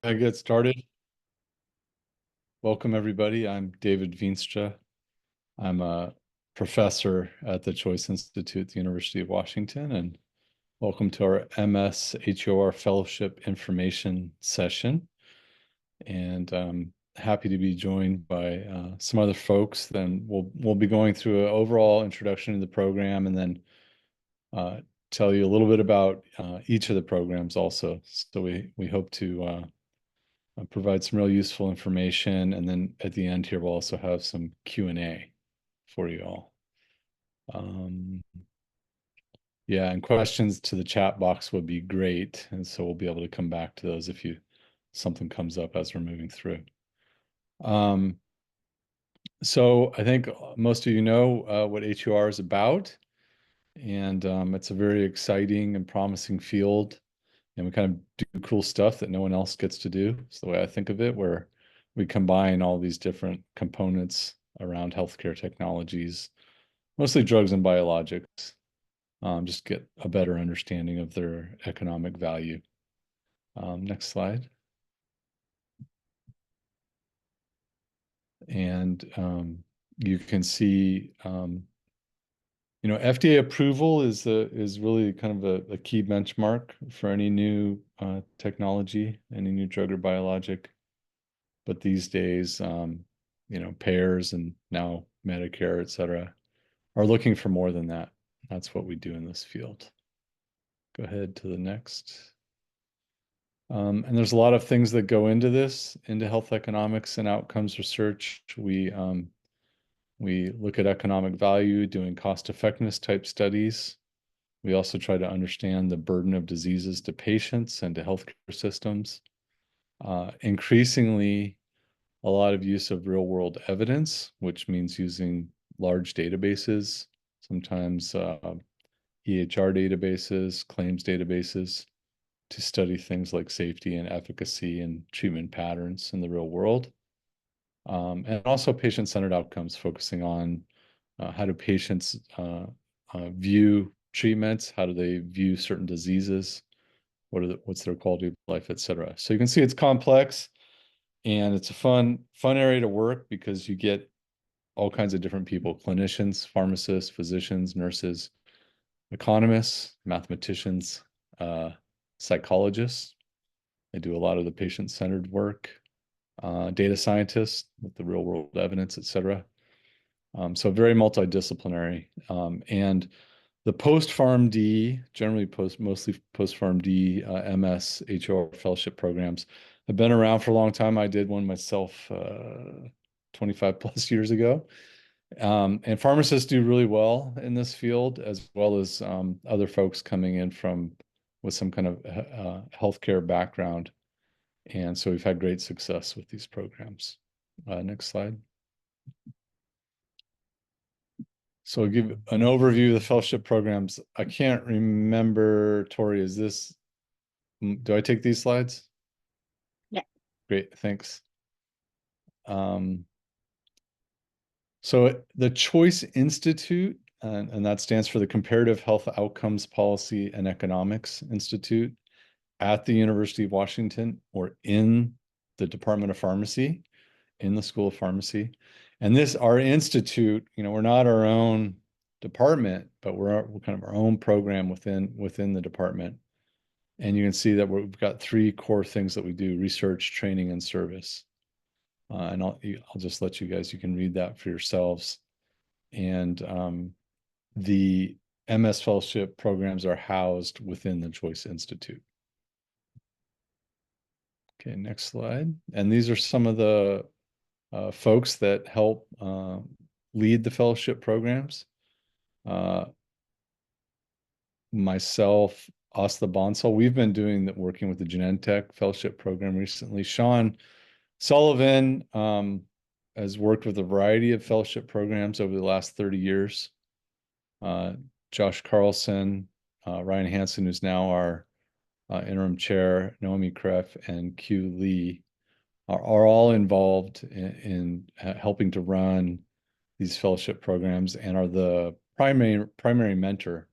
I get started. Welcome, everybody. I'm David Veenstra. I'm a professor at the Choice Institute at the University of Washington, and welcome to our MS HEOR Fellowship Information session. And I'm happy to be joined by some other folks. Then we'll be going through an overall introduction to the program, and then tell you a little bit about each of the programs also. So we hope to provide some real useful information. And then at the end here, we'll also have some Q&A for you all. Yeah, and questions to the chat box would be great. And so we'll be able to come back to those if something comes up as we're moving through. So I think most of you know what HEOR is about. And it's a very exciting and promising field. And we kind of do cool stuff that no one else gets to do. It's the way I think of it, where we combine all these different components around healthcare technologies, mostly drugs and biologics, just get a better understanding of their economic value. Next slide. And you can see, FDA approval is really kind of a key benchmark for any new technology, any new drug or biologic. But these days, payers and now Medicare, et cetera, are looking for more than that. That's what we do in this field. Go ahead to the next. And there's a lot of things that go into this, into health economics and outcomes research. We look at economic value, doing cost effectiveness type studies. We also try to understand the burden of diseases to patients and to healthcare systems. Increasingly, a lot of use of real world evidence, which means using large databases, sometimes EHR databases, claims databases, to study things like safety and efficacy and treatment patterns in the real world. And also patient-centered outcomes, focusing on how do patients view treatments, how do they view certain diseases, what's their quality of life, et cetera. So you can see it's complex, and it's a fun area to work because you get all kinds of different people: clinicians, pharmacists, physicians, nurses, economists, mathematicians, psychologists. They do a lot of the patient-centered work, data scientists with the real world evidence, et cetera. So very multidisciplinary. And the post-PharmD, mostly post-PharmD MS HEOR fellowship programs have been around for a long time. I did one myself 25 plus years ago. And pharmacists do really well in this field, as well as other folks coming in with some kind of healthcare background. And so we've had great success with these programs. Next slide. So I'll give an overview of the fellowship programs. I can't remember, Tori, do I take these slides? Yeah. Great, thanks. So the Choice Institute, and that stands for the Comparative Health Outcomes Policy and Economics Institute at the University of Washington, or in the Department of Pharmacy, in the School of Pharmacy. And our institute, we're not our own department, but we're kind of our own program within the department. And you can see that we've got three core things that we do: research, training, and service. And I'll just let you can read that for yourselves. And the MS fellowship programs are housed within the Choice Institute. Okay, next slide. And these are some of the folks that help lead the fellowship programs. Myself, Asla Bansal, we've been working with the Genentech fellowship program recently. Sean Sullivan has worked with a variety of fellowship programs over the last 30 years. Josh Carlson, Ryan Hansen, who's now our interim chair, Naomi Kreff, and Q Lee are all involved in helping to run these fellowship programs, and are the primary mentor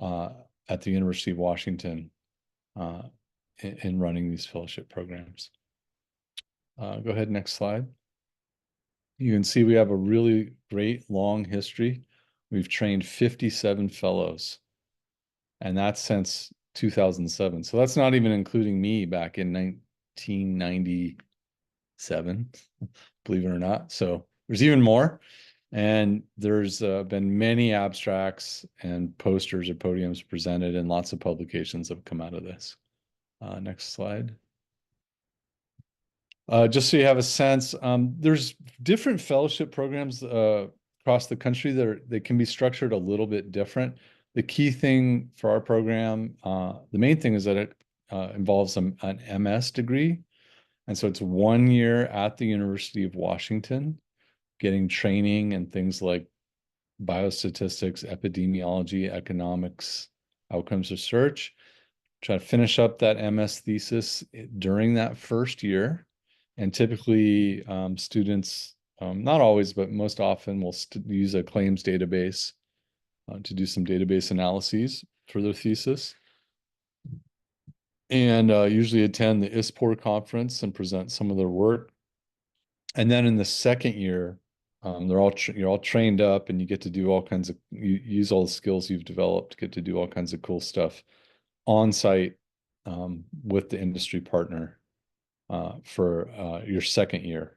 at the University of Washington in running these fellowship programs. Go ahead, next slide. You can see we have a really great long history. We've trained 57 fellows, and that's since 2007. So that's not even including me back in 1997, believe it or not. So there's even more. And there's been many abstracts and posters or podiums presented, and lots of publications have come out of this. Next slide. Just so you have a sense, there's different fellowship programs across the country that they can be structured a little bit different. The key thing for our program, the main thing is that it involves an MS degree. And so it's 1 year at the University of Washington, getting training and things like biostatistics, epidemiology, economics, outcomes research. Try to finish up that MS thesis during that first year. And typically, students, not always, but most often, will use a claims database to do some database analyses for their thesis. And usually attend the ISPOR conference and present some of their work. And then in the second year, you're all trained up, and you get to do all kinds of, you use all the skills you've developed, get to do all kinds of cool stuff on site with the industry partner for your second year,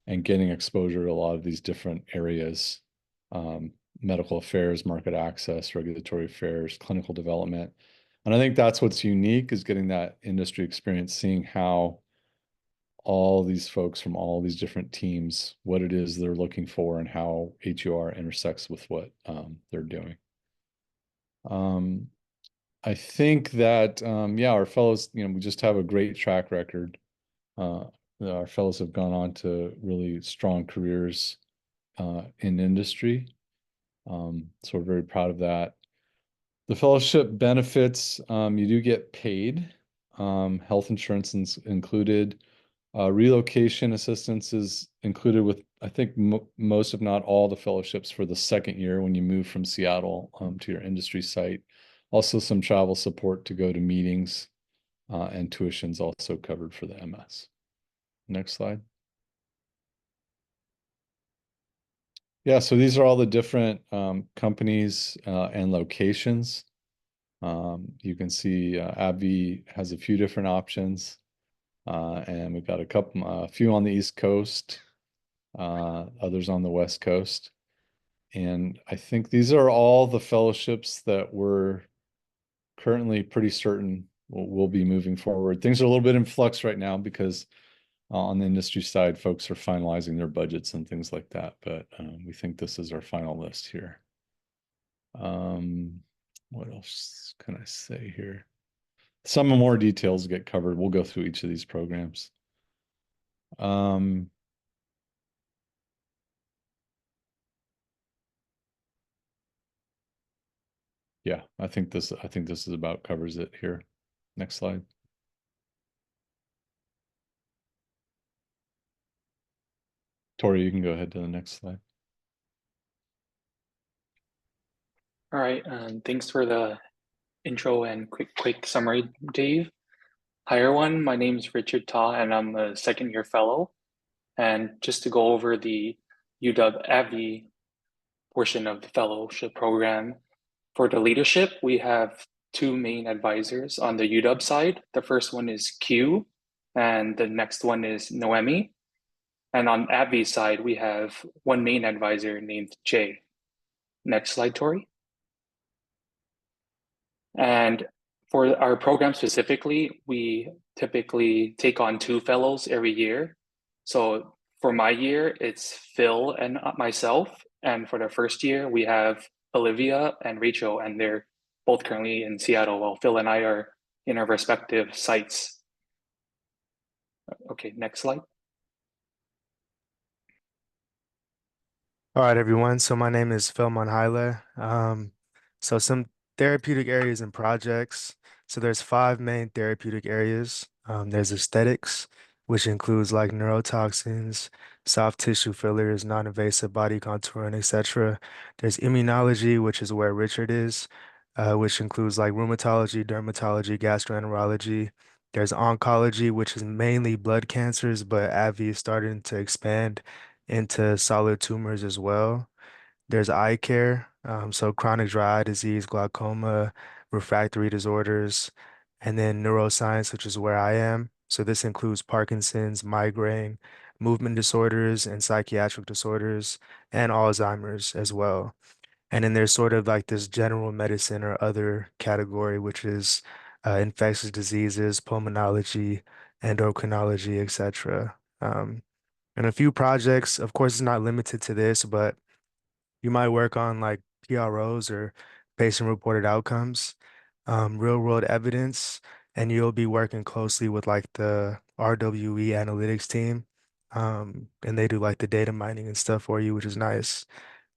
and getting exposure to a lot of these different areas, medical affairs, market access, regulatory affairs, clinical development. And I think that's what's unique, is getting that industry experience, seeing how all these folks from all these different teams, what it is they're looking for, and how HEOR intersects with what they're doing. I think that, yeah, our fellows, we just have a great track record. Our fellows have gone on to really strong careers in industry. So we're very proud of that. The fellowship benefits, you do get paid. Health insurance is included. Relocation assistance is included with, I think, most, if not all, the fellowships for the second year when you move from Seattle to your industry site. Also, some travel support to go to meetings, and tuition's also covered for the MS. Next slide. Yeah, so these are all the different companies and locations. You can see AbbVie has a few different options, and we've got a few on the East Coast, others on the West Coast. And I think these are all the fellowships that we're currently pretty certain will be moving forward. Things are a little bit in flux right now because on the industry side, folks are finalizing their budgets and things like that. But we think this is our final list here. What else can I say here? Some more details get covered. We'll go through each of these programs. Yeah, I think this is about covers it here. Next slide. Tori, you can go ahead to the next slide. All right, thanks for the intro and quick summary, Dave. Hi everyone, my name is Richard Ta and I'm a second year fellow. And just to go over the UW-AbbVie portion of the fellowship program, for the leadership, we have two main advisors on the UW side. The first one is Q, and the next one is Noemi. And on AbbVie side, we have one main advisor named Jay. Next slide, Tori. And for our program specifically, we typically take on two fellows every year. So for my year, it's Phil and myself. And for the first year, we have Olivia and Rachel, and they're both currently in Seattle, while Phil and I are in our respective sites. Okay, next slide. All right, everyone. So my name is Felman Haile. So some therapeutic areas and projects. So there's 5 main therapeutic areas. There's aesthetics, which includes like neurotoxins, soft tissue fillers, non-invasive body contouring, etc. There's immunology, which is where Richard is, which includes like rheumatology, dermatology, gastroenterology. There's oncology, which is mainly blood cancers, but AbbVie is starting to expand into solid tumors as well. There's eye care, so chronic dry eye disease, glaucoma, refractory disorders, and then neuroscience, which is where I am. So this includes Parkinson's, migraine, movement disorders, and psychiatric disorders, and Alzheimer's as well. And then there's sort of like this general medicine or other category, which is infectious diseases, pulmonology, endocrinology, etc. And a few projects, of course, it's not limited to this, but you might work on like PROs or patient-reported outcomes, real-world evidence, and you'll be working closely with like the RWE analytics team. And they do like the data mining and stuff for you, which is nice.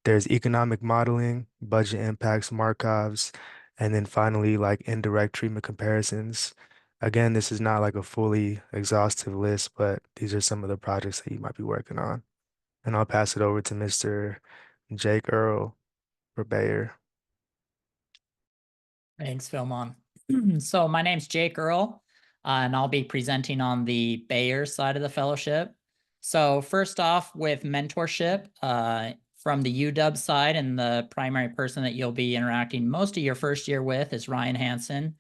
There's economic modeling, budget impacts, Markovs, and then finally like indirect treatment comparisons. Again, this is not like a fully exhaustive list, but these are some of the projects that you might be working on. And I'll pass it over to Mr. Jake Earl for Bayer. Thanks, Philmon. So my name's Jake Earl, and I'll be presenting on the Bayer side of the fellowship. So first off, with mentorship from the UW side, and the primary person that you'll be interacting most of your first year with is Ryan Hansen.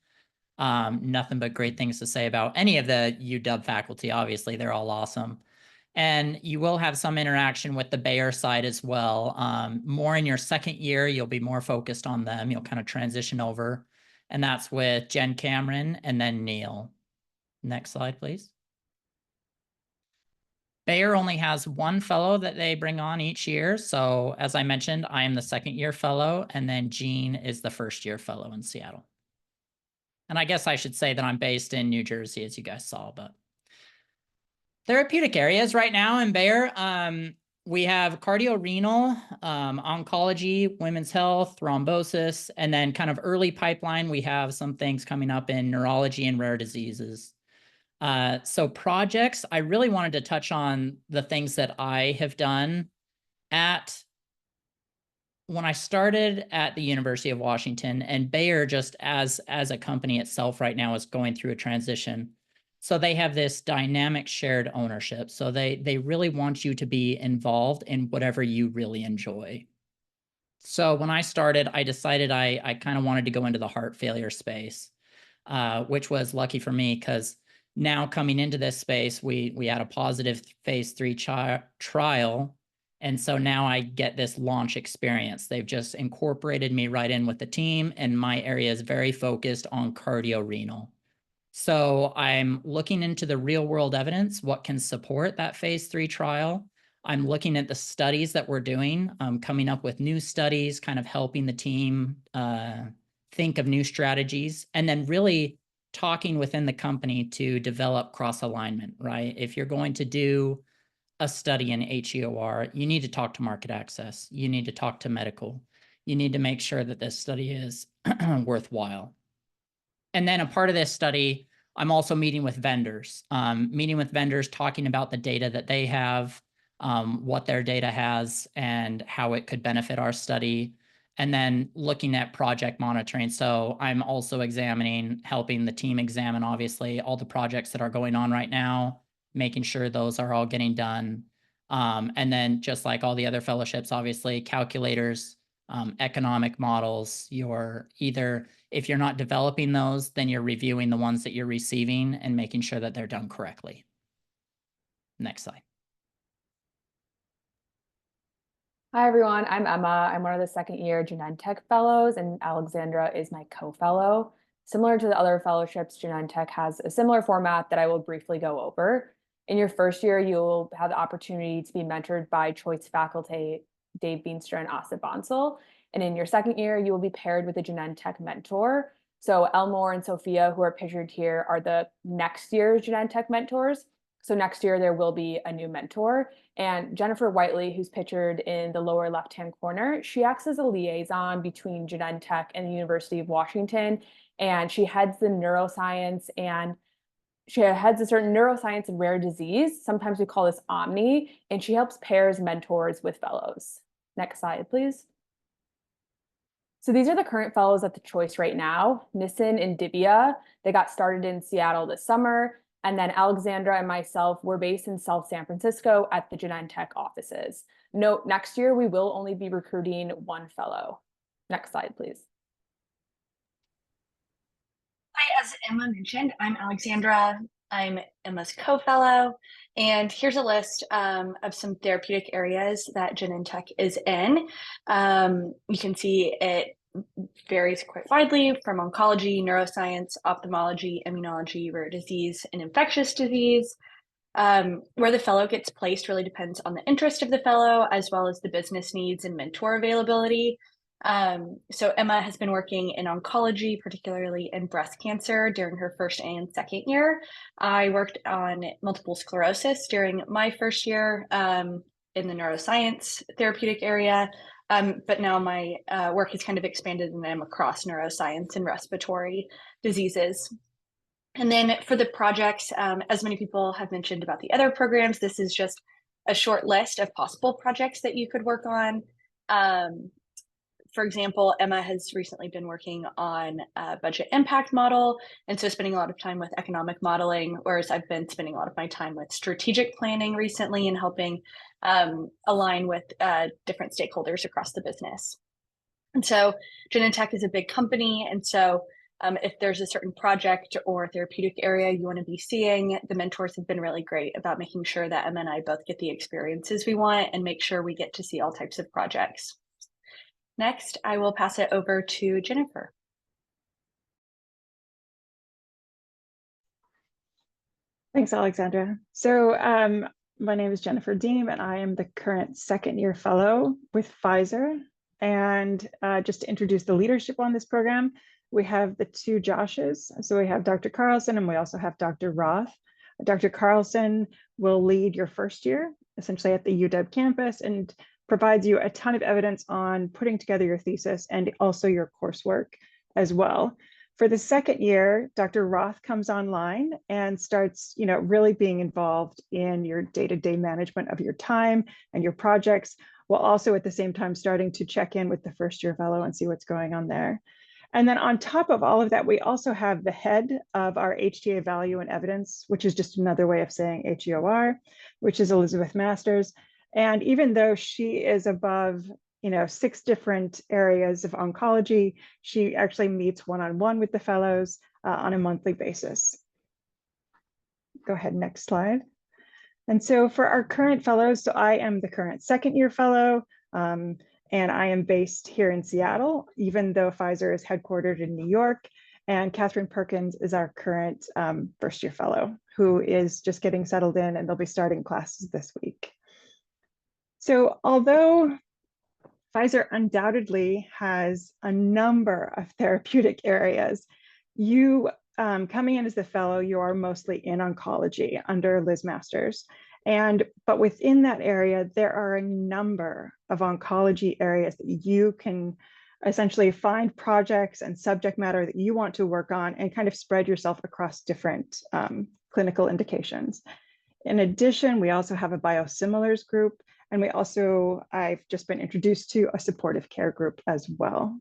Nothing but great things to say about any of the UW faculty. Obviously, they're all awesome. And you will have some interaction with the Bayer side as well. More in your second year, you'll be more focused on them. You'll kind of transition over. And that's with Jen Cameron and then Neil. Next slide, please. Bayer only has one fellow that they bring on each year. So as I mentioned, I am the second year fellow, and then Jean is the first year fellow in Seattle. And I guess I should say that I'm based in New Jersey, as you guys saw, but therapeutic areas right now in Bayer, we have cardiorenal, oncology, women's health, thrombosis, and then kind of early pipeline, we have some things coming up in neurology and rare diseases. So projects, I really wanted to touch on the things that I have done when I started at the University of Washington, and Bayer just as a company itself right now is going through a transition. So they have this dynamic shared ownership. So they really want you to be involved in whatever you really enjoy. So when I started, I decided I kind of wanted to go into the heart failure space, which was lucky for me because now coming into this space, we had a positive phase 3 trial. And so now I get this launch experience. They've just incorporated me right in with the team, and my area is very focused on cardiorenal. So I'm looking into the real world evidence, what can support that phase 3 trial. I'm looking at the studies that we're doing, coming up with new studies, kind of helping the team think of new strategies, and then really talking within the company to develop cross alignment, right? If you're going to do a study in HEOR, you need to talk to market access. You need to talk to medical. You need to make sure that this study is worthwhile. And then a part of this study, I'm also meeting with vendors, talking about the data that they have, what their data has, and how it could benefit our study, and then looking at project monitoring. So I'm also helping the team examine, obviously, all the projects that are going on right now, making sure those are all getting done. And then just like all the other fellowships, obviously, calculators, economic models, if you're not developing those, then you're reviewing the ones that you're receiving and making sure that they're done correctly. Next slide. Hi, everyone. I'm Emma. I'm one of the second year Genentech fellows, and Alexandra is my co-fellow. Similar to the other fellowships, Genentech has a similar format that I will briefly go over. In your first year, you'll have the opportunity to be mentored by choice faculty Dave Beanstra and Asa Bonsall. And in your second year, you will be paired with a Genentech mentor. So Elmore and Sophia, who are pictured here, are the next year's Genentech mentors. So next year, there will be a new mentor. And Jennifer Whiteley, who's pictured in the lower left-hand corner, she acts as a liaison between Genentech and the University of Washington. And she heads the neuroscience, and she heads a certain neuroscience and rare disease. Sometimes we call this Omni, and she helps pairs mentors with fellows. Next slide, please. So these are the current fellows at the choice right now. Nissen and Divya, they got started in Seattle this summer. And then Alexandra and myself were based in South San Francisco at the Genentech offices. Note, next year we will only be recruiting one fellow. Next slide, please. Hi, as Emma mentioned, I'm Alexandra. I'm Emma's co-fellow, and here's a list of some therapeutic areas that Genentech is in. You can see it varies quite widely from oncology, neuroscience, ophthalmology, immunology, rare disease, and infectious disease. Where the fellow gets placed really depends on the interest of the fellow, as well as the business needs and mentor availability. So Emma has been working in oncology, particularly in breast cancer during her first and second year. I worked on multiple sclerosis during my first year in the neuroscience therapeutic area. But now my work has kind of expanded and I'm across neuroscience and respiratory diseases. And then for the projects, as many people have mentioned about the other programs, this is just a short list of possible projects that you could work on. For example, Emma has recently been working on a budget impact model, and so spending a lot of time with economic modeling, whereas I've been spending a lot of my time with strategic planning recently and helping align with different stakeholders across the business. And so Genentech is a big company, and so if there's a certain project or therapeutic area you want to be seeing, the mentors have been really great about making sure that Emma and I both get the experiences we want and make sure we get to see all types of projects. Next, I will pass it over to Jennifer. Thanks, Alexandra. So my name is Jennifer Deem, and I am the current second-year fellow with Pfizer. And just to introduce the leadership on this program, we have the two Joshes. So we have Dr. Carlson, and we also have Dr. Roth. Dr. Carlson will lead your first year, essentially at the UW campus, and provides you a ton of evidence on putting together your thesis and also your coursework as well. For the second year, Dr. Roth comes online and starts, really being involved in your day-to-day management of your time and your projects, while also at the same time starting to check in with the first year fellow and see what's going on there. And then on top of all of that, we also have the head of our HTA Value and Evidence, which is just another way of saying HEOR, which is Elizabeth Masters. And even though she is above 6 different areas of oncology, she actually meets one-on-one with the fellows on a monthly basis. Go ahead, next slide. And so for our current fellows, so I am the current second-year fellow, and I am based here in Seattle, even though Pfizer is headquartered in New York. And Catherine Perkins is our current first-year fellow, who is just getting settled in, and they'll be starting classes this week. So although Pfizer undoubtedly has a number of therapeutic areas, you coming in as the fellow, you are mostly in oncology under Liz Masters. But within that area, there are a number of oncology areas that you can essentially find projects and subject matter that you want to work on and kind of spread yourself across different clinical indications. In addition, we also have a biosimilars group, and I've just been introduced to a supportive care group as well.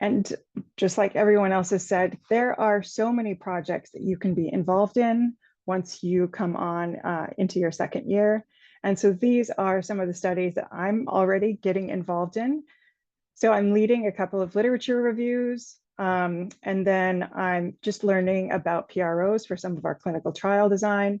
And just like everyone else has said, there are so many projects that you can be involved in once you come on into your second year. And so these are some of the studies that I'm already getting involved in. So I'm leading a couple of literature reviews, and then I'm just learning about PROs for some of our clinical trial design.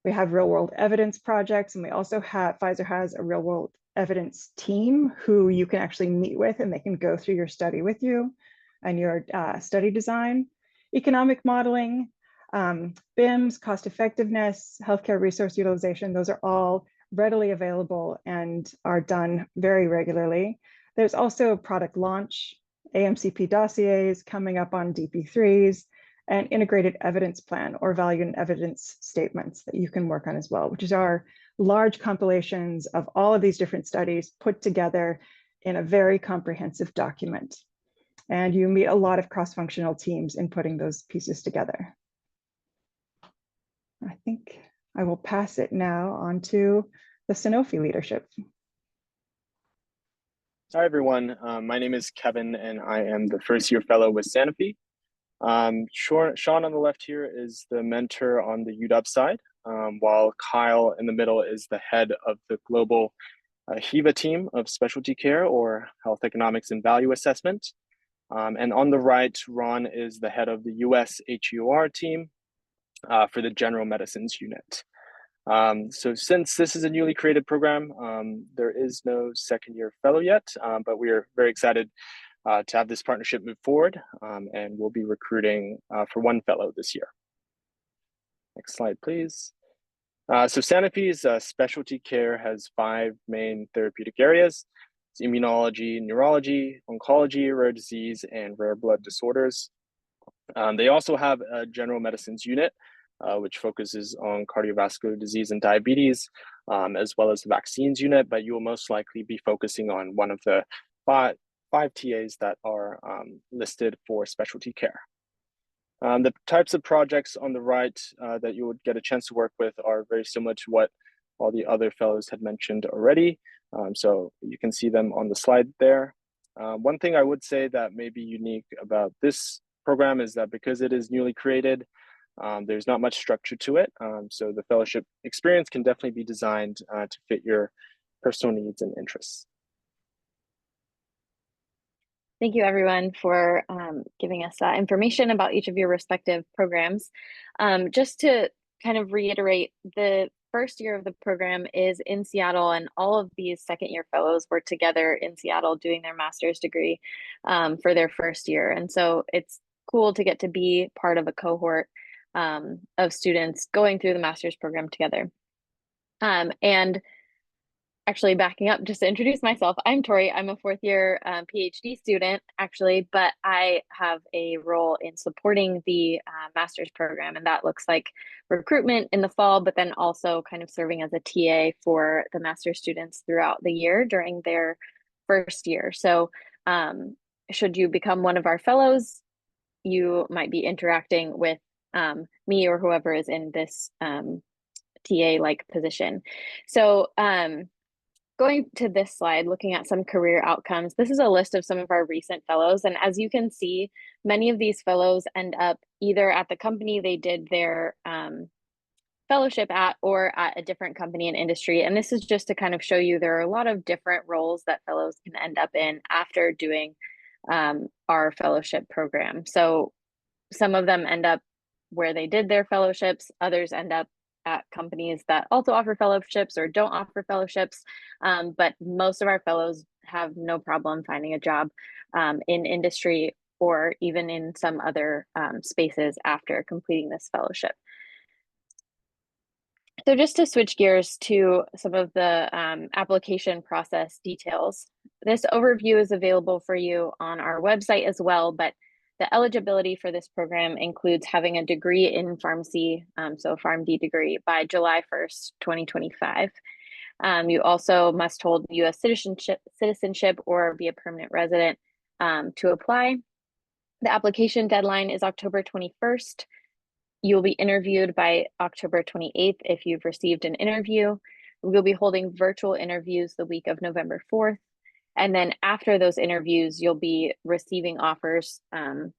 We have real world evidence projects, and we also have, Pfizer has a real world evidence team who you can actually meet with, and they can go through your study with you and your study design. Economic modeling, BIMs, cost effectiveness, healthcare resource utilization, those are all readily available and are done very regularly. There's also product launch, AMCP dossiers coming up on DP3s, and integrated evidence plan or value and evidence statements that you can work on as well, which are large compilations of all of these different studies put together in a very comprehensive document. And you meet a lot of cross-functional teams in putting those pieces together. I think I will pass it now on to the Sanofi leadership. Hi, everyone. My name is Kevin, and I am the first year fellow with Sanofi. Sean on the left here is the mentor on the UW side, while Kyle in the middle is the head of the global HEVA team of specialty care, or health economics and value assessment. And on the right, Ron is the head of the US HEOR team for the general medicines unit. So since this is a newly created program, there is no second year fellow yet, but we are very excited to have this partnership move forward, and we'll be recruiting for one fellow this year. Next slide, please. So Sanofi's specialty care has 5 main therapeutic areas. It's immunology, neurology, oncology, rare disease, and rare blood disorders. They also have a general medicines unit, which focuses on cardiovascular disease and diabetes, as well as the vaccines unit, but you will most likely be focusing on one of the five TAs that are listed for specialty care. The types of projects on the right that you would get a chance to work with are very similar to what all the other fellows had mentioned already. So you can see them on the slide there. One thing I would say that may be unique about this program is that because it is newly created, there's not much structure to it. So the fellowship experience can definitely be designed to fit your personal needs and interests. Thank you, everyone, for giving us that information about each of your respective programs. Just to kind of reiterate, the first year of the program is in Seattle, and all of these second year fellows were together in Seattle doing their master's degree for their first year. And so it's cool to get to be part of a cohort of students going through the master's program together. And actually, backing up just to introduce myself, I'm Tori. I'm a 4th year PhD student, actually, but I have a role in supporting the master's program, and that looks like recruitment in the fall, but then also kind of serving as a TA for the master's students throughout the year during their first year. So should you become one of our fellows, you might be interacting with me or whoever is in this TA-like position. So going to this slide, looking at some career outcomes, this is a list of some of our recent fellows. And as you can see, many of these fellows end up either at the company they did their fellowship at or at a different company and industry. And this is just to kind of show you there are a lot of different roles that fellows can end up in after doing our fellowship program. So some of them end up where they did their fellowships, others end up at companies that also offer fellowships or don't offer fellowships. But most of our fellows have no problem finding a job in industry or even in some other spaces after completing this fellowship. So just to switch gears to some of the application process details, this overview is available for you on our website as well, but the eligibility for this program includes having a degree in pharmacy, so a PharmD degree, by July 1st, 2025. You also must hold US citizenship or be a permanent resident to apply. The application deadline is October 21st. You'll be interviewed by October 28th if you've received an interview. We'll be holding virtual interviews the week of November 4th. And then after those interviews, you'll be receiving offers kind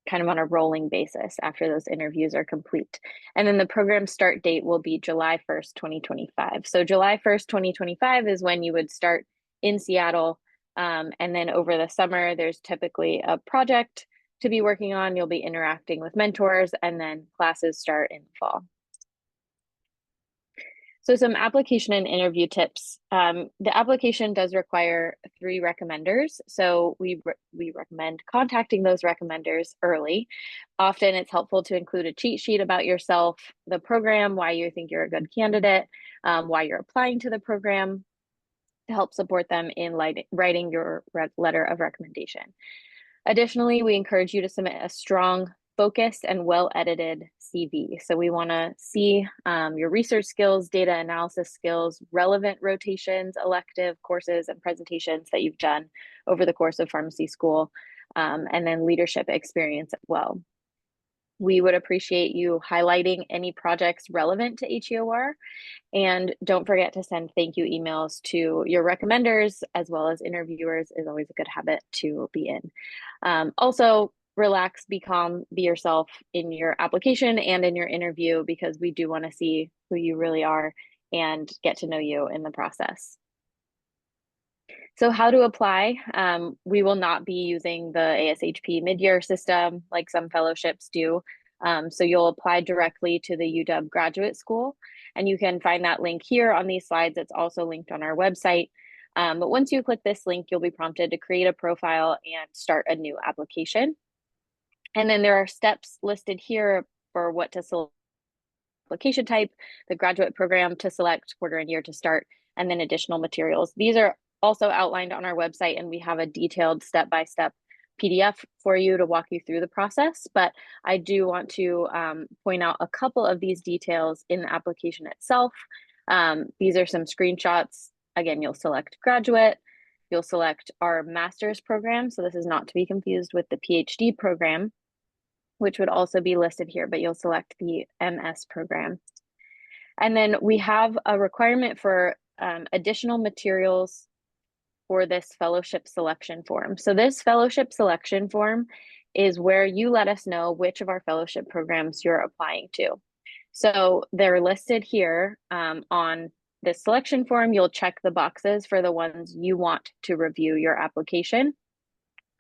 of on a rolling basis after those interviews are complete. And then the program start date will be July 1st, 2025. So July 1st, 2025 is when you would start in Seattle. And then over the summer, there's typically a project to be working on. You'll be interacting with mentors, and then classes start in the fall. So some application and interview tips. The application does require 3 recommenders. So we recommend contacting those recommenders early. Often it's helpful to include a cheat sheet about yourself, the program, why you think you're a good candidate, why you're applying to the program, to help support them in writing your letter of recommendation. Additionally, we encourage you to submit a strong, focused, and well-edited CV. So we want to see your research skills, data analysis skills, relevant rotations, elective courses, and presentations that you've done over the course of pharmacy school, and then leadership experience as well. We would appreciate you highlighting any projects relevant to HEOR. And don't forget to send thank you emails to your recommenders as well as interviewers is always a good habit to be in. Also, relax, be calm, be yourself in your application and in your interview, because we do want to see who you really are and get to know you in the process. So how to apply? We will not be using the ASHP mid-year system like some fellowships do. So you'll apply directly to the UW Graduate School, and you can find that link here on these slides. It's also linked on our website. But once you click this link, you'll be prompted to create a profile and start a new application. And then there are steps listed here for what to select: application type, the graduate program to select, quarter and year to start, and then additional materials. These are also outlined on our website, and we have a detailed step-by-step PDF for you to walk you through the process. But I do want to point out a couple of these details in the application itself. These are some screenshots. Again, you'll select graduate, you'll select our master's program. So this is not to be confused with the PhD program, which would also be listed here, but you'll select the MS program. And then we have a requirement for additional materials for this fellowship selection form. So this fellowship selection form is where you let us know which of our fellowship programs you're applying to. So they're listed here on this selection form. You'll check the boxes for the ones you want to review your application.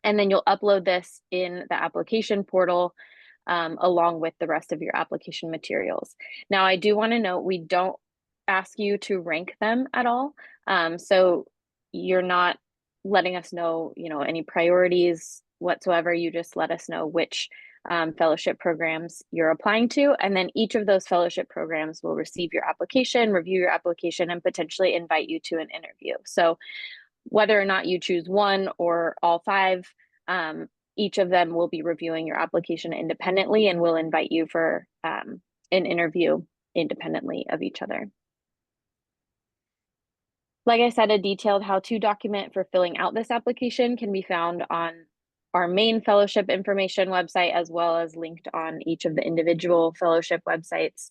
And then you'll upload this in the application portal along with the rest of your application materials. Now, I do want to note, we don't ask you to rank them at all. So you're not letting us know, any priorities whatsoever. You just let us know which fellowship programs you're applying to. And then each of those fellowship programs will receive your application, review your application, and potentially invite you to an interview. So whether or not you choose one or all five, each of them will be reviewing your application independently and will invite you for an interview independently of each other. Like I said, a detailed how-to document for filling out this application can be found on our main fellowship information website, as well as linked on each of the individual fellowship websites.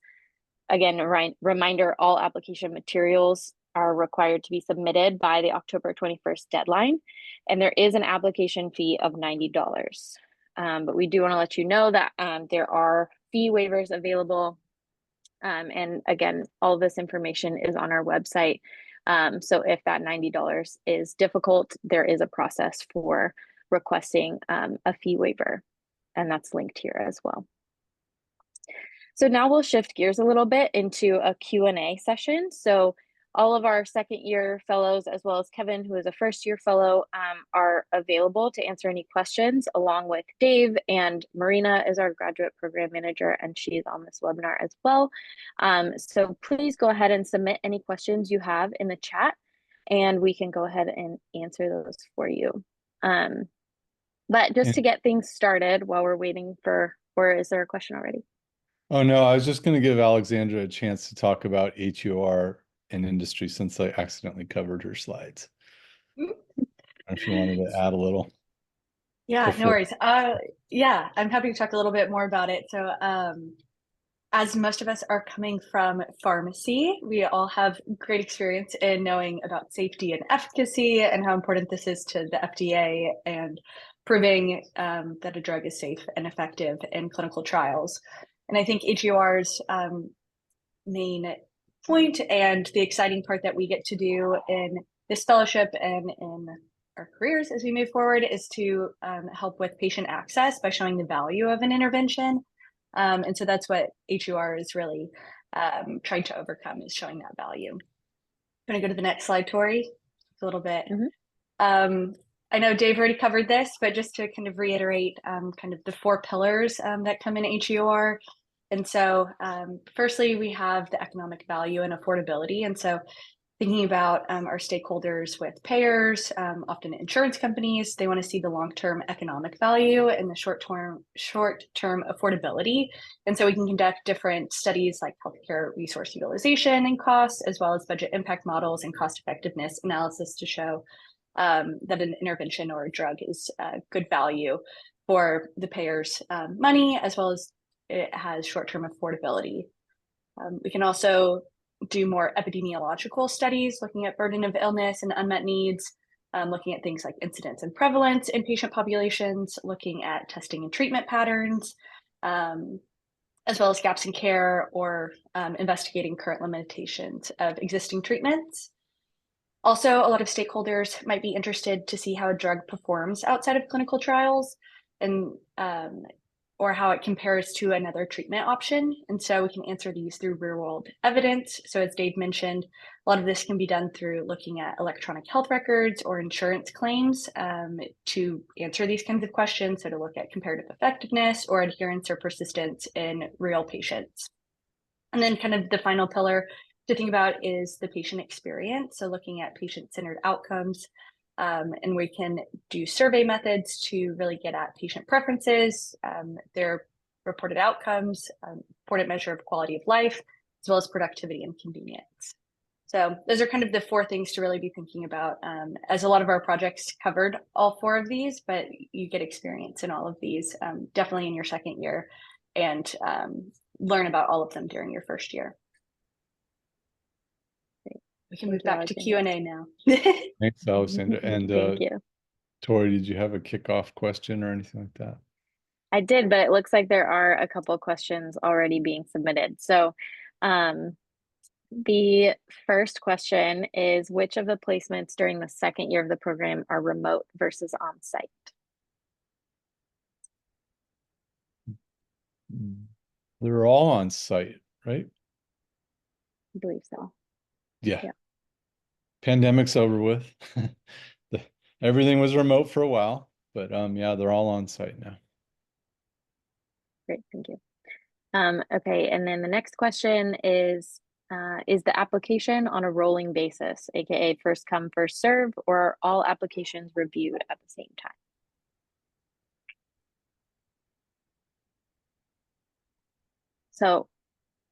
Again, reminder, all application materials are required to be submitted by the October 21st deadline, and there is an application fee of $90. But we do want to let you know that there are fee waivers available. And again, all this information is on our website. So if that $90 is difficult, there is a process for requesting a fee waiver, and that's linked here as well. So now we'll shift gears a little bit into a Q&A session. So all of our second year fellows, as well as Kevin, who is a first year fellow, are available to answer any questions, along with Dave, and Marina is our graduate program manager, and she's on this webinar as well. So please go ahead and submit any questions you have in the chat, and we can go ahead and answer those for you. But just to get things started while we're waiting for, or is there a question already? Oh, no, I was just going to give Alexandra a chance to talk about HEOR and industry, since I accidentally covered her slides. If you wanted to add a little. Yeah, no worries. Yeah, I'm happy to talk a little bit more about it. So as most of us are coming from pharmacy, we all have great experience in knowing about safety and efficacy and how important this is to the FDA and proving that a drug is safe and effective in clinical trials. And I think HEOR's main point and the exciting part that we get to do in this fellowship and in our careers as we move forward is to help with patient access by showing the value of an intervention. And so that's what HEOR is really trying to overcome, is showing that value. I'm going to go to the next slide, Tori, a little bit. I know Dave already covered this, but just to kind of reiterate kind of the 4 pillars that come in HEOR. And so firstly, we have the economic value and affordability. And so thinking about our stakeholders with payers, often insurance companies, they want to see the long-term economic value and the short-term affordability. And so we can conduct different studies like healthcare resource utilization and costs, as well as budget impact models and cost effectiveness analysis to show that an intervention or a drug is good value for the payer's money, as well as it has short-term affordability. We can also do more epidemiological studies, looking at burden of illness and unmet needs, looking at things like incidence and prevalence in patient populations, looking at testing and treatment patterns, as well as gaps in care or investigating current limitations of existing treatments. Also, a lot of stakeholders might be interested to see how a drug performs outside of clinical trials and or how it compares to another treatment option. And so we can answer these through real world evidence. So as Dave mentioned, a lot of this can be done through looking at electronic health records or insurance claims to answer these kinds of questions. So to look at comparative effectiveness or adherence or persistence in real patients. And then kind of the final pillar to think about is the patient experience. So looking at patient-centered outcomes, and we can do survey methods to really get at patient preferences, their reported outcomes, important measure of quality of life, as well as productivity and convenience. So those are kind of the 4 things to really be thinking about, as a lot of our projects covered all 4 of these, but you get experience in all of these, definitely in your second year, and learn about all of them during your first year. We can move back to Q&A now. Thanks, Alexandra. And Thank you. Tori, did you have a kickoff question or anything like that? I did, but it looks like there are a couple of questions already being submitted. So the first question is, which of the placements during the second year of the program are remote versus on-site? They're all on site, right? I believe so. Yeah. Yeah. Pandemic's over with. Everything was remote for a while, but yeah, they're all on site now. Great, thank you. Okay, and then the next question is the application on a rolling basis, aka first come, first serve, or are all applications reviewed at the same time? So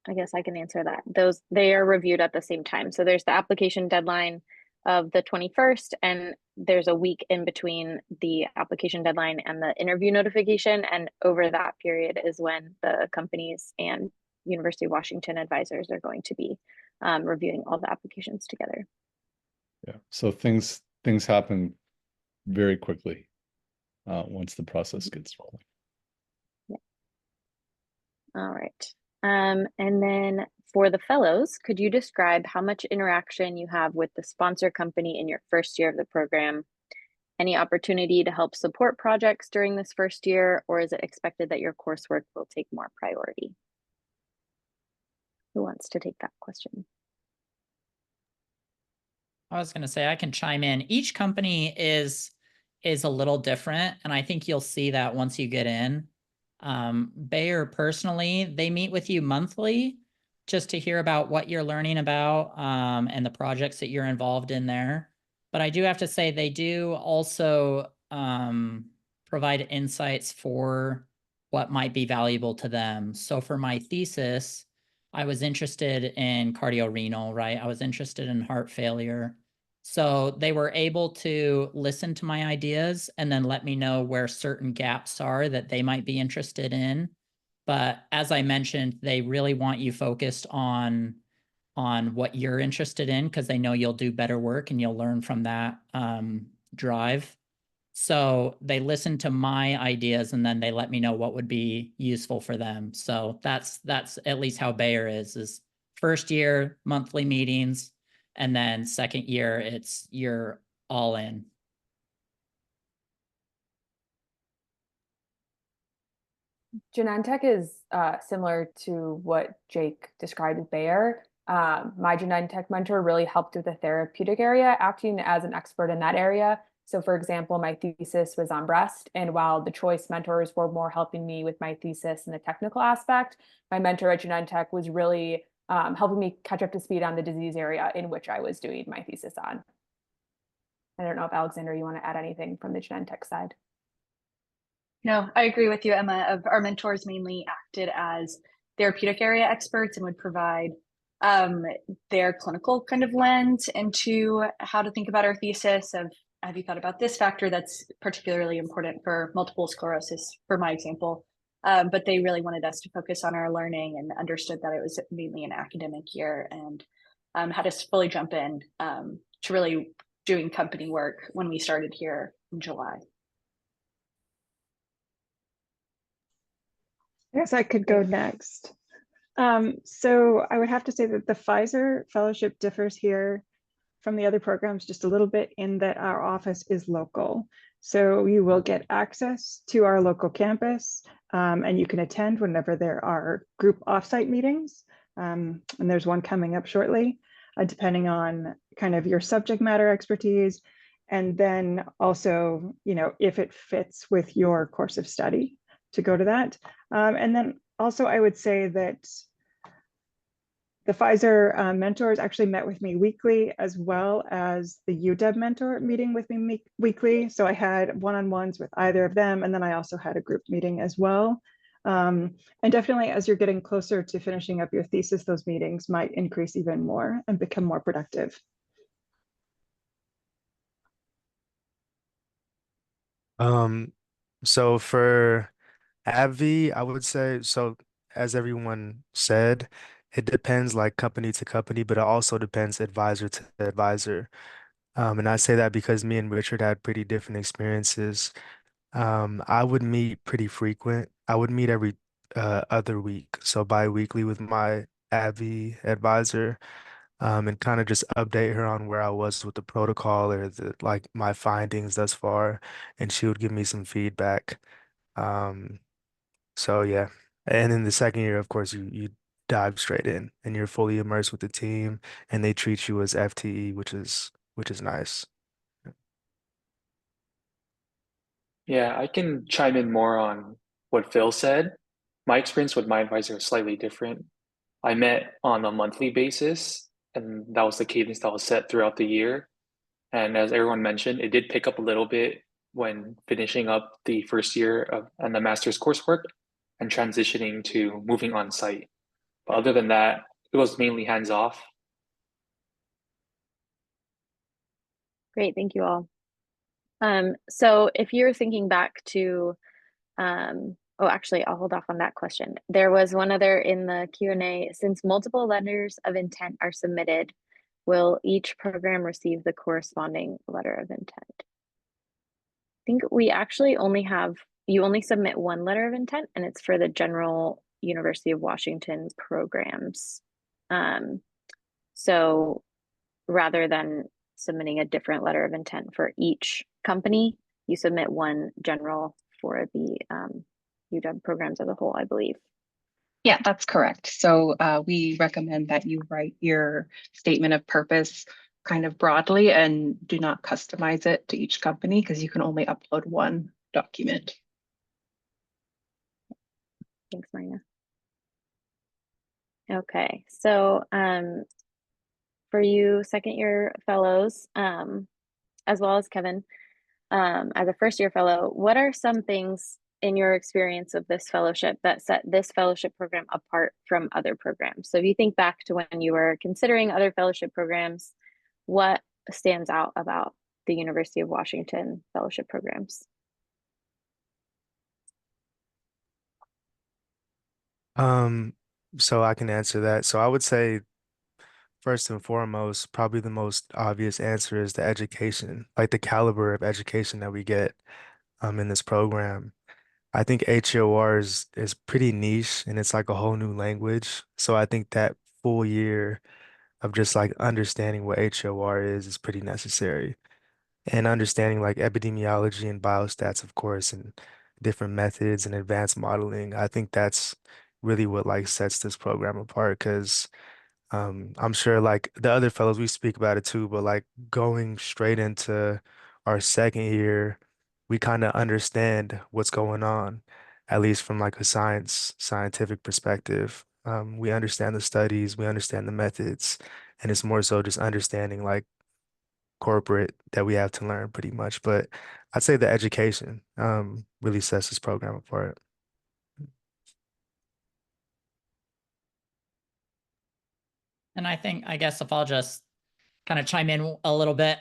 I guess I can answer that. They are reviewed at the same time. So there's the application deadline of the 21st, and there's a week in between the application deadline and the interview notification. And over that period is when the companies and University of Washington advisors are going to be reviewing all the applications together. Yeah, so things happen very quickly once the process gets rolling. Yeah. All right. And then for the fellows, could you describe how much interaction you have with the sponsor company in your first year of the program? Any opportunity to help support projects during this first year, or is it expected that your coursework will take more priority? Who wants to take that question? I was going to say I can chime in. Each company is a little different, and I think you'll see that once you get in. Bayer personally, they meet with you monthly just to hear about what you're learning about and the projects that you're involved in there. But I do have to say they do also provide insights for what might be valuable to them. So for my thesis, I was interested in cardiorenal, right? I was interested in heart failure. So they were able to listen to my ideas and then let me know where certain gaps are that they might be interested in. But as I mentioned, they really want you focused on what you're interested in because they know you'll do better work and you'll learn from that drive. So they listen to my ideas and then they let me know what would be useful for them. So that's at least how Bayer is first year monthly meetings, and then second year you're all in. Genentech is similar to what Jake described with Bayer. My Genentech mentor really helped with the therapeutic area, acting as an expert in that area. So for example, my thesis was on breast, and while the choice mentors were more helping me with my thesis and the technical aspect, my mentor at Genentech was really helping me catch up to speed on the disease area in which I was doing my thesis on. I don't know if Alexandra, you want to add anything from the Genentech side? No, I agree with you, Emma. Our mentors mainly acted as therapeutic area experts and would provide their clinical kind of lens into how to think about our thesis of, have you thought about this factor that's particularly important for multiple sclerosis, for my example, but they really wanted us to focus on our learning and understood that it was mainly an academic year, and had us fully jump in to really doing company work when we started here in July. I guess I could go next. So I would have to say that the Pfizer Fellowship differs here from the other programs just a little bit in that our office is local. So you will get access to our local campus, and you can attend whenever there are group offsite meetings. And there's one coming up shortly, depending on kind of your subject matter expertise. And then also, you know, if it fits with your course of study to go to that. And then also I would say that the Pfizer mentors actually met with me weekly, as well as the UW mentor meeting with me weekly. So I had one-on-ones with either of them. And then I also had a group meeting as well. And definitely as you're getting closer to finishing up your thesis, those meetings might increase even more and become more productive. So for AbbVie, I would say, so as everyone said, it depends like company to company, but it also depends advisor to advisor. And I say that because me and Richard had pretty different experiences. I would meet pretty frequent. I would meet every other week, so bi-weekly with my AbbVie advisor, and kind of just update her on where I was with the protocol or the like my findings thus far, and she would give me some feedback. Um, so yeah, and in the second year, of course, you dive straight in and you're fully immersed with the team, and they treat you as FTE, which is nice. Yeah, I can chime in more on what Phil said. My experience with my advisor is slightly different. I met on a monthly basis, and that was the cadence that was set throughout the year. And as everyone mentioned, it did pick up a little bit when finishing up the first year of and the master's coursework and transitioning to moving on site. But other than that, it was mainly hands off. Great, thank you all. So if you're thinking back to, oh, actually, I'll hold off on that question. There was one other in the Q&A. Since multiple letters of intent are submitted, will each program receive the corresponding letter of intent? I think we actually you only submit one letter of intent, and it's for the general University of Washington programs. So rather than submitting a different letter of intent for each company, you submit one general for the UW programs as a whole, I believe. Yeah, that's correct. So we recommend that you write your statement of purpose kind of broadly and do not customize it to each company because you can only upload one document. Thanks, Marina. Okay, so for you second year fellows, as well as Kevin, as a first year fellow, what are some things in your experience of this fellowship that set this fellowship program apart from other programs? So if you think back to when you were considering other fellowship programs, what stands out about the University of Washington fellowship programs? So I can answer that. So I would say first and foremost, probably the most obvious answer is the education, like the caliber of education that we get in this program. I think HEOR is pretty niche and it's like a whole new language. So I think that full year of just like understanding what HEOR is pretty necessary. And understanding like epidemiology and biostats, of course, and different methods and advanced modeling. I think that's really what like sets this program apart because I'm sure like the other fellows we speak about it too, but like going straight into our second year, we kind of understand what's going on, at least from like a scientific perspective. We understand the studies, we understand the methods, and it's more so just understanding like corporate that we have to learn pretty much. But I'd say the education really sets this program apart. And I guess if I'll just kind of chime in a little bit,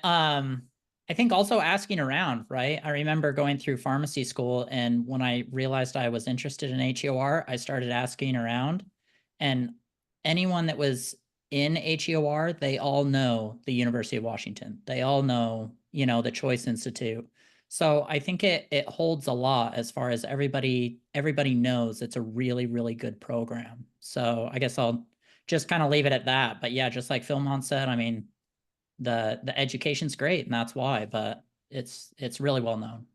I think also asking around, right? I remember going through pharmacy school, and when I realized I was interested in HEOR, I started asking around, and anyone that was in HEOR, they all know the University of Washington. They all know, the Choice Institute. So I think it holds a lot as far as everybody knows it's a really, really good program. So I guess I'll just kind of leave it at that. But yeah, just like Philmon said, I mean, the education's great, and that's why, but it's really well known.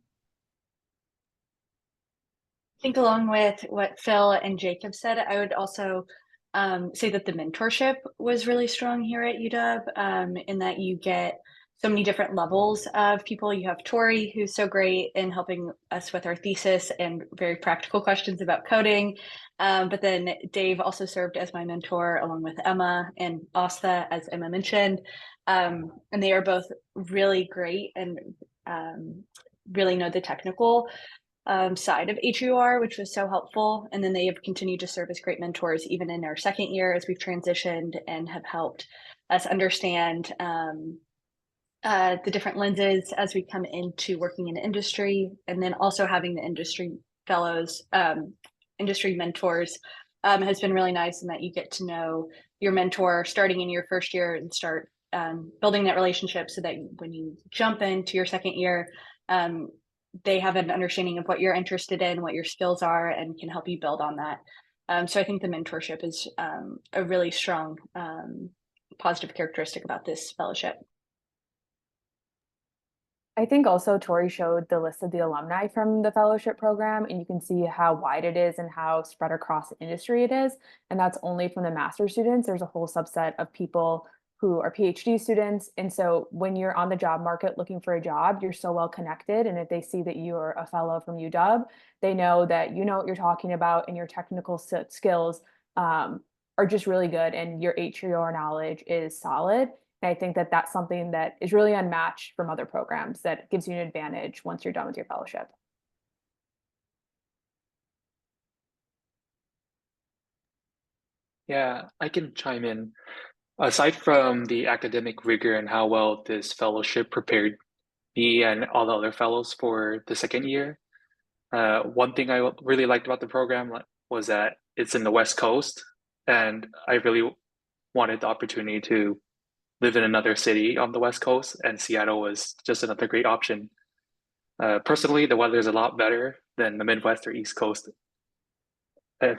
I think along with what Phil and Jacob said, I would also say that the mentorship was really strong here at UW, in that you get so many different levels of people. You have Tori, who's so great in helping us with our thesis and very practical questions about coding. But then Dave also served as my mentor along with Emma and Asta, as Emma mentioned. And they are both really great and really know the technical side of HEOR, which was so helpful. And then they have continued to serve as great mentors even in our second year as we've transitioned, and have helped us understand the different lenses as we come into working in industry. And then also having the industry fellows, industry mentors has been really nice, in that you get to know your mentor starting in your first year and start building that relationship, so that when you jump into your second year, they have an understanding of what you're interested in, what your skills are, and can help you build on that. So I think the mentorship is a really strong positive characteristic about this fellowship. I think also Tori showed the list of the alumni from the fellowship program, and you can see how wide it is and how spread across the industry it is. And that's only from the master's students. There's a whole subset of people who are PhD students. And so when you're on the job market looking for a job, you're so well connected. And if they see that you're a fellow from UW, they know that you know what you're talking about, and your technical skills are just really good, and your HEOR knowledge is solid. And I think that that's something that is really unmatched from other programs, that gives you an advantage once you're done with your fellowship. Yeah, I can chime in. Aside from the academic rigor and how well this fellowship prepared me and all the other fellows for the second year, one thing I really liked about the program was that it's in the West Coast, and I really wanted the opportunity to live in another city on the West Coast, and Seattle was just another great option. Personally, the weather is a lot better than the Midwest or East Coast,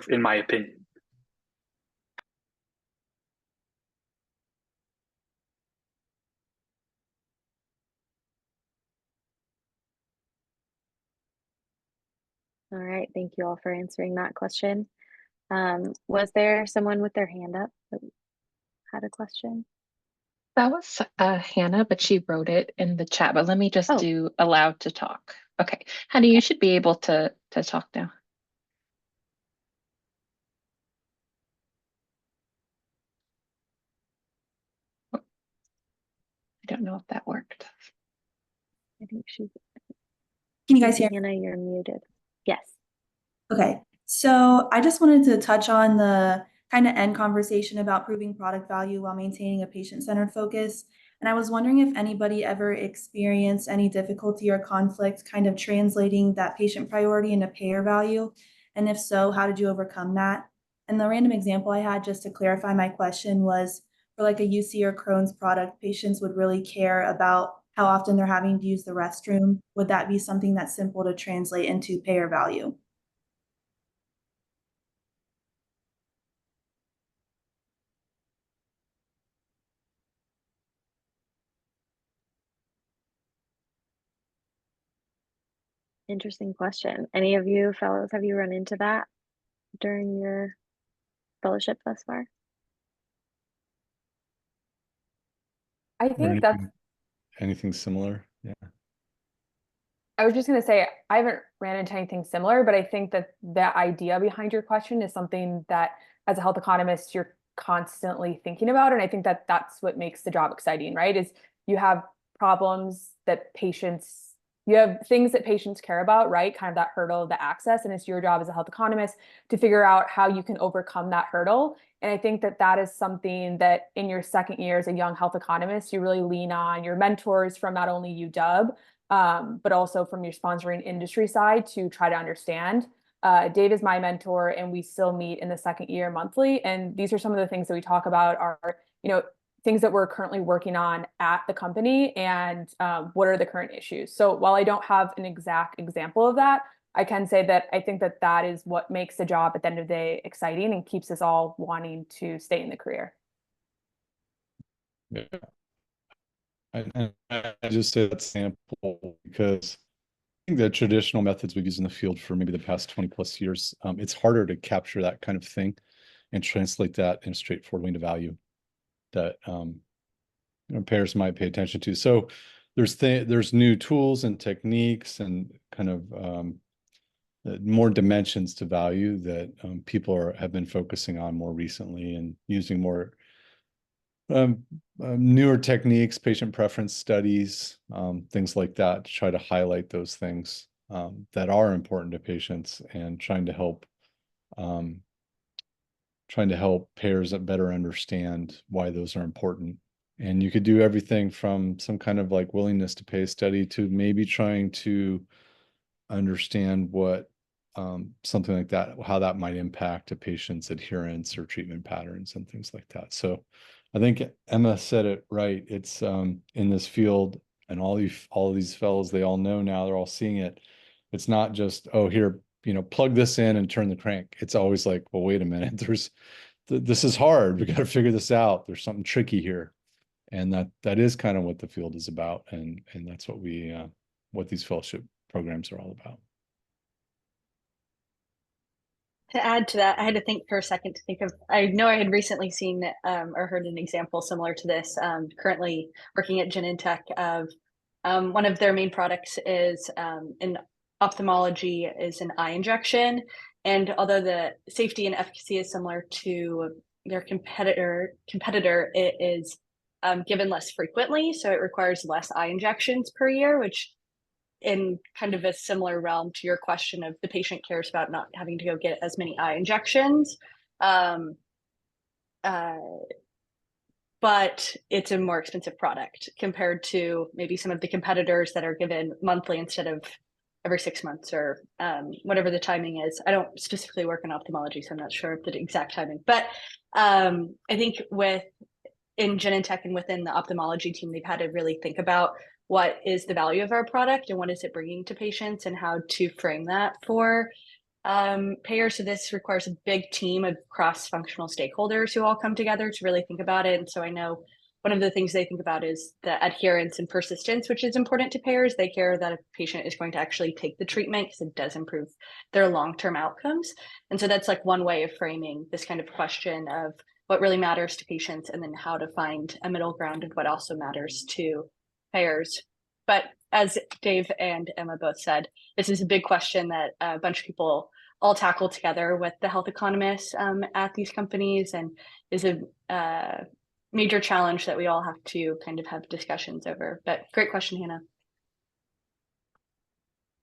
in my opinion. All right, thank you all for answering that question. Was there someone with their hand up that had a question? That was Hannah, but she wrote it in the chat. But let me just do allowed to talk. Okay, Hannah, you should be able to talk now. I don't know if that worked. I think she's. Can you guys hear me? Hannah, you're muted. Yes. Okay, so I just wanted to touch on the kind of end conversation about proving product value while maintaining a patient-centered focus. And I was wondering if anybody ever experienced any difficulty or conflict kind of translating that patient priority into payer value. And if so, how did you overcome that? And the random example I had, just to clarify my question, was for like a UC or Crohn's product, patients would really care about how often they're having to use the restroom. Would that be something that's simple to translate into payer value? Interesting question. Any of you fellows, have you run into that during your fellowship thus far? I think that's anything similar. Yeah. I was just going to say, I haven't ran into anything similar, but I think that the idea behind your question is something that as a health economist, you're constantly thinking about. And I think that that's what makes the job exciting, right? Is you have problems that patients you have things that patients care about, right? Kind of that hurdle of the access. And it's your job as a health economist to figure out how you can overcome that hurdle. And I think that that is something that in your second year as a young health economist, you really lean on your mentors from not only UW, but also from your sponsoring industry side to try to understand. Dave is my mentor, and we still meet in the second year monthly. And these are some of the things that we talk about are, things that we're currently working on at the company and what are the current issues. So while I don't have an exact example of that, I can say that I think that that is what makes the job at the end of the day exciting and keeps us all wanting to stay in the career. Yeah. I just say that sample because I think the traditional methods we've used in the field for maybe the past 20 plus years, it's harder to capture that kind of thing and translate that in a straightforward way to value that payers might pay attention to. So there's new tools and techniques and kind of more dimensions to value that people have been focusing on more recently and using more newer techniques, patient preference studies, things like that to try to highlight those things that are important to patients and trying to help payers better understand why those are important. And you could do everything from some kind of like willingness to pay study to maybe trying to understand what something like that, how that might impact a patient's adherence or treatment patterns and things like that. So I think Emma said it right. It's in this field, and all these fellows, they all know now, they're all seeing it. It's not just, oh, here, plug this in and turn the crank. It's always like, well, wait a minute, this is hard. We got to figure this out. There's something tricky here. And that is kind of what the field is about. And that's what what these fellowship programs are all about. To add to that, I had to think for a second to think of, I know I had recently seen or heard an example similar to this, currently working at Genentech of one of their main products is in ophthalmology is an eye injection. And although the safety and efficacy is similar to their competitor, it is given less frequently. So it requires less eye injections per year, which in kind of a similar realm to your question of the patient cares about not having to go get as many eye injections. But it's a more expensive product compared to maybe some of the competitors that are given monthly instead of every 6 months or whatever the timing is. I don't specifically work in ophthalmology, so I'm not sure of the exact timing. But I think in Genentech and within the ophthalmology team, they've had to really think about what is the value of our product and what is it bringing to patients and how to frame that for payers. So this requires a big team of cross-functional stakeholders who all come together to really think about it. And so I know one of the things they think about is the adherence and persistence, which is important to payers. They care that a patient is going to actually take the treatment because it does improve their long-term outcomes. And so that's like one way of framing this kind of question of what really matters to patients and then how to find a middle ground of what also matters to payers. But as Dave and Emma both said, this is a big question that a bunch of people all tackle together with the health economists at these companies, and is a major challenge that we all have to kind of have discussions over. But great question, Hannah.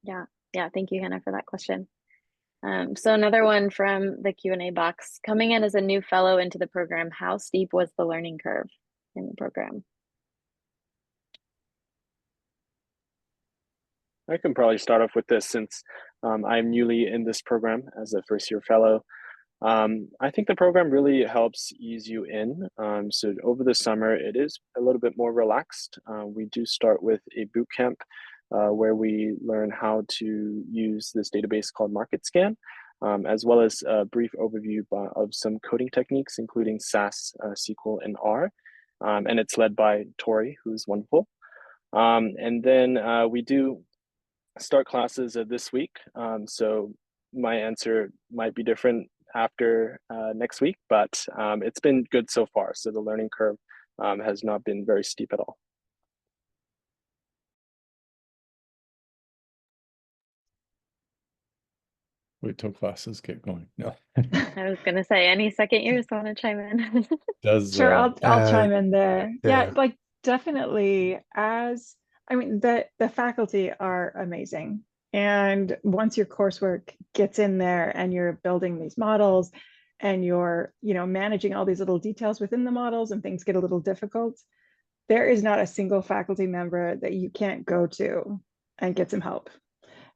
Yeah, thank you, Hannah, for that question. So another one from the Q&A box. Coming in as a new fellow into the program, how steep was the learning curve in the program? I can probably start off with this since I'm newly in this program as a first-year fellow. I think the program really helps ease you in. So over the summer, it is a little bit more relaxed. We do start with a boot camp where we learn how to use this database called MarketScan, as well as a brief overview of some coding techniques, including SAS, SQL, and R. And it's led by Tori, who's wonderful. And then we do start classes this week. So my answer might be different after next week, but it's been good so far. So the learning curve has not been very steep at all. Wait till classes get going. No. I was gonna say, any second years want to chime in? Sure, I'll chime in there. Yeah, like definitely as I mean, the faculty are amazing. And once your coursework gets in there and you're building these models and you're, managing all these little details within the models and things get a little difficult, there is not a single faculty member that you can't go to and get some help.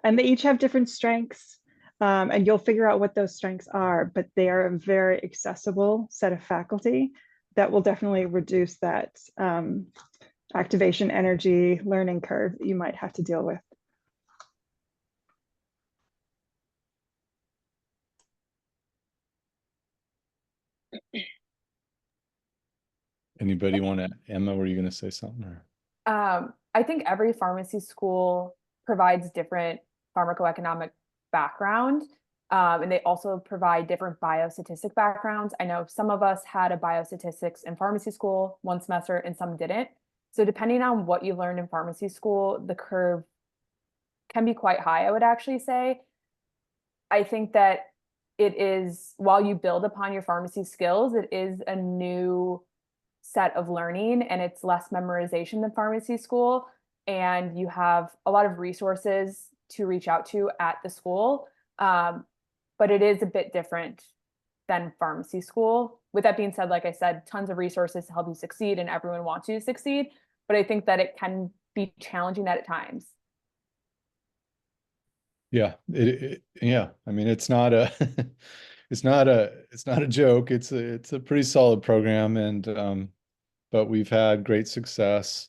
And they each have different strengths, and you'll figure out what those strengths are, but they are a very accessible set of faculty that will definitely reduce that activation energy learning curve that you might have to deal with. Anybody want to, Emma, were you going to say something? Or? I think every pharmacy school provides different pharmacoeconomic background, and they also provide different biostatistic backgrounds. I know some of us had a biostatistics in pharmacy school one semester and some didn't. So depending on what you learned in pharmacy school, the curve can be quite high, I would actually say. I think that it is, while you build upon your pharmacy skills, it is a new set of learning and it's less memorization than pharmacy school. And you have a lot of resources to reach out to at the school. But it is a bit different than pharmacy school. With that being said, like I said, tons of resources to help you succeed and everyone wants you to succeed. But I think that it can be challenging at times. Yeah, yeah. I mean, it's not a, it's not a joke. It's a pretty solid program, and but we've had great success.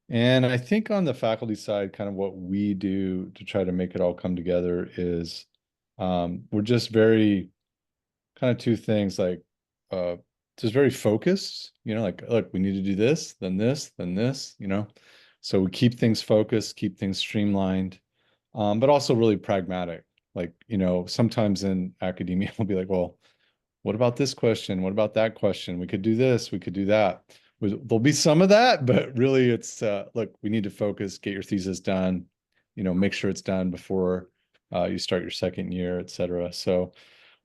And I think on the faculty side, kind of what we do to try to make it all come together is, we're just very kind of two things, like just very focused. Like, look, we need to do this, then this, then this. So we keep things focused, keep things streamlined. But also really pragmatic. Like, sometimes in academia, we'll be like, well, what about this question? What about that question? We could do this, we could do that. There'll be some of that, but really it's, look, we need to focus, get your thesis done, make sure it's done before you start your second year, et cetera. So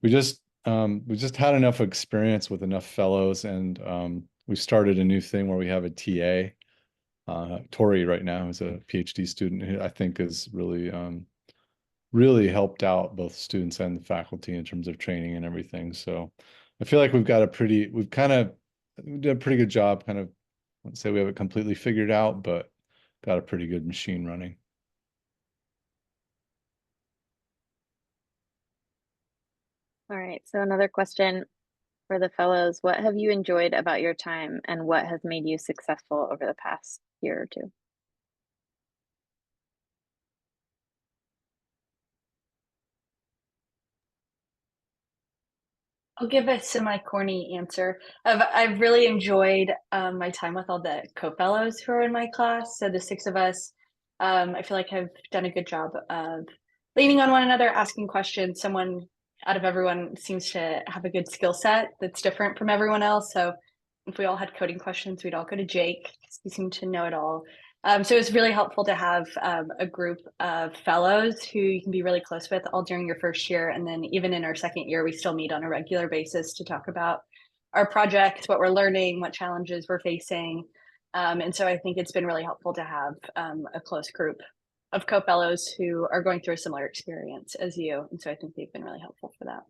we just had enough experience with enough fellows, and we started a new thing where we have a TA. Tori right now is a PhD student who I think is really helped out both students and the faculty in terms of training and everything. So I feel like we've done a pretty good job. Kind of, I wouldn't say we have it completely figured out, but got a pretty good machine running. All right, so another question for the fellows. What have you enjoyed about your time and what has made you successful over the past year or two? I'll give a semi-corny answer. I've really enjoyed my time with all the co-fellows who are in my class. So the 6 of us, I feel like have done a good job of leaning on one another, asking questions. Someone out of everyone seems to have a good skill set that's different from everyone else. So if we all had coding questions, we'd all go to Jake because he seemed to know it all. So it's really helpful to have a group of fellows who you can be really close with all during your first year. And then even in our second year, we still meet on a regular basis to talk about our projects, what we're learning, what challenges we're facing. And so I think it's been really helpful to have a close group of co-fellows who are going through a similar experience as you. And so I think they've been really helpful for that.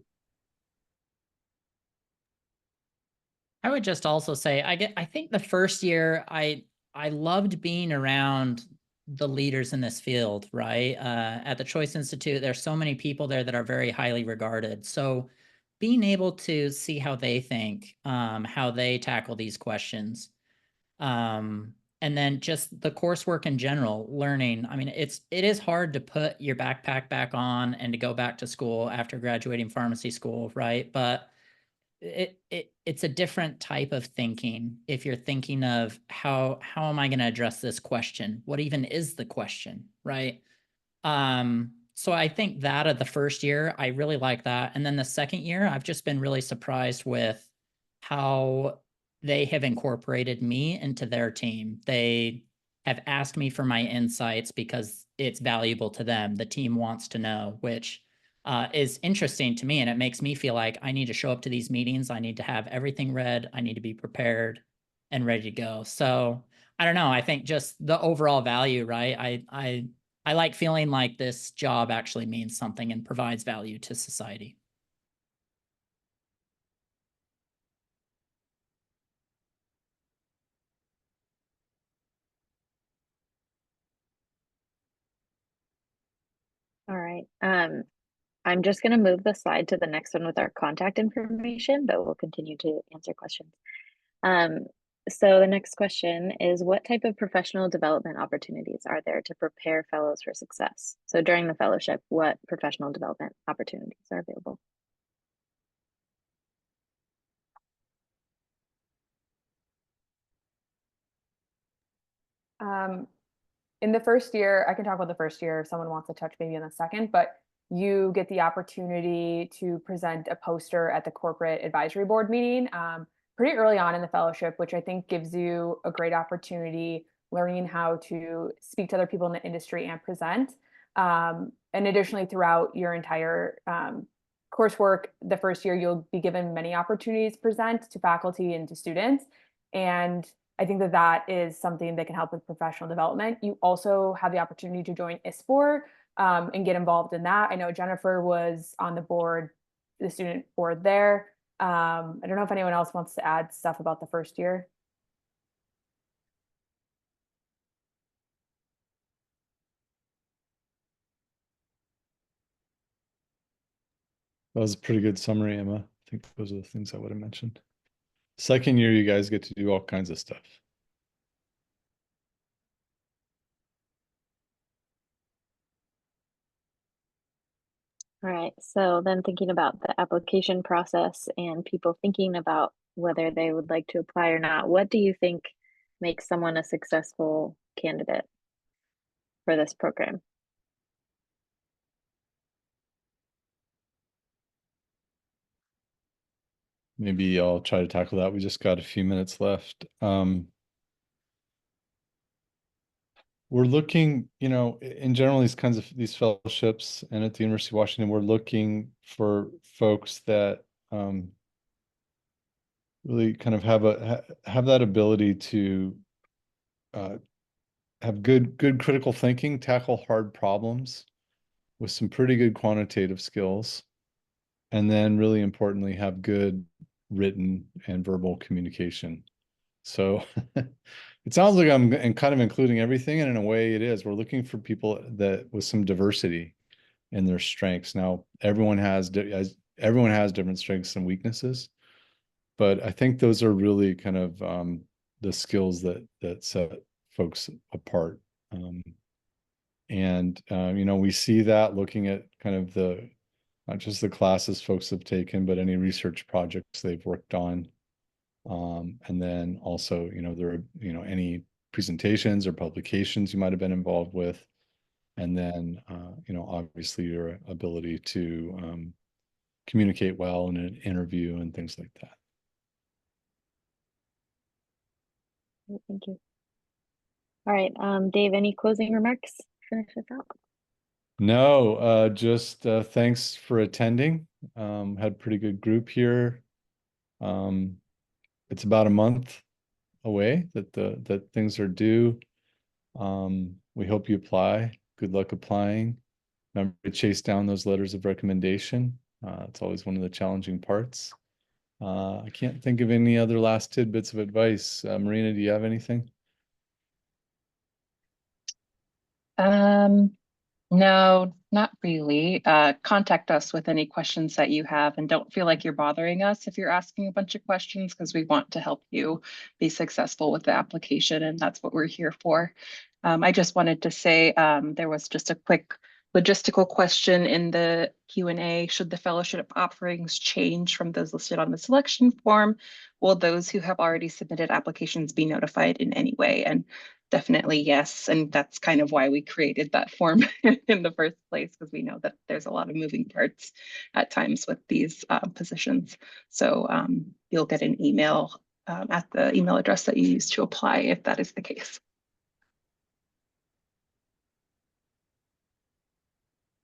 I would just also say, I think the first year I loved being around the leaders in this field, right? At the Choice Institute, there's so many people there that are very highly regarded. So being able to see how they think, how they tackle these questions, and then just the coursework in general, learning. I mean, it is hard to put your backpack back on and to go back to school after graduating pharmacy school, right? But it's a different type of thinking. If you're thinking of how am I going to address this question? What even is the question, right? So I think that at the first year, I really like that. And then the second year, I've just been really surprised with how they have incorporated me into their team. They have asked me for my insights because it's valuable to them. The team wants to know, which is interesting to me. And it makes me feel like I need to show up to these meetings. I need to have everything read. I need to be prepared and ready to go. So I don't know. I think just the overall value, right? I like feeling like this job actually means something and provides value to society. All right. I'm just going to move the slide to the next one with our contact information, but we'll continue to answer questions. So the next question is, what type of professional development opportunities are there to prepare fellows for success? So during the fellowship, what professional development opportunities are available? In the first year, I can talk about the first year if someone wants to touch maybe on the second, but you get the opportunity to present a poster at the corporate advisory board meeting pretty early on in the fellowship, which I think gives you a great opportunity learning how to speak to other people in the industry and present. And additionally, throughout your entire coursework, the first year, you'll be given many opportunities to present to faculty and to students. And I think that that is something that can help with professional development. You also have the opportunity to join ISPOR and get involved in that. I know Jennifer was on the board, the student board there. I don't know if anyone else wants to add stuff about the first year. That was a pretty good summary, Emma. I think those are the things I would have mentioned. Second year, you guys get to do all kinds of stuff. All right, so then thinking about the application process and people thinking about whether they would like to apply or not, what do you think makes someone a successful candidate for this program? Maybe I'll try to tackle that. We just got a few minutes left. We're looking, in general, these fellowships and at the University of Washington, we're looking for folks that really kind of have that ability to have good critical thinking, tackle hard problems with some pretty good quantitative skills, and then really importantly, have good written and verbal communication. So it sounds like I'm kind of including everything, and in a way it is. We're looking for people that with some diversity in their strengths. Now, everyone has different strengths and weaknesses, but I think those are really kind of the skills that set folks apart. We see that looking at kind of not just the classes folks have taken, but any research projects they've worked on. And then also, there are, any presentations or publications you might have been involved with. And then, obviously your ability to communicate well in an interview and things like that. Thank you. All right, Dave, any closing remarks? Finish this out. No, just thanks for attending. Had a pretty good group here. It's about a month away that things are due. We hope you apply. Good luck applying. Remember to chase down those letters of recommendation. It's always one of the challenging parts. I can't think of any other last tidbits of advice. Marina, do you have anything? No, not really. Contact us with any questions that you have, and don't feel like you're bothering us if you're asking a bunch of questions, because we want to help you be successful with the application, and that's what we're here for. I just wanted to say there was just a quick logistical question in the Q&A. Should the fellowship offerings change from those listed on the selection form? Will those who have already submitted applications be notified in any way? And definitely yes, and that's kind of why we created that form in the first place, because we know that there's a lot of moving parts at times with these positions. So you'll get an email at the email address that you use to apply if that is the case.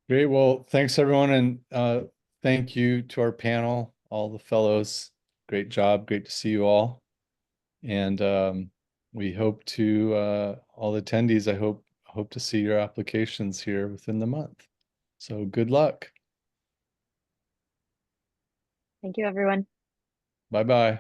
Great. Well, thanks everyone, and thank you to our panel, all the fellows. Great job. Great to see you all. And we hope to, all attendees, I hope to see your applications here within the month. So good luck. Thank you, everyone. Bye-bye.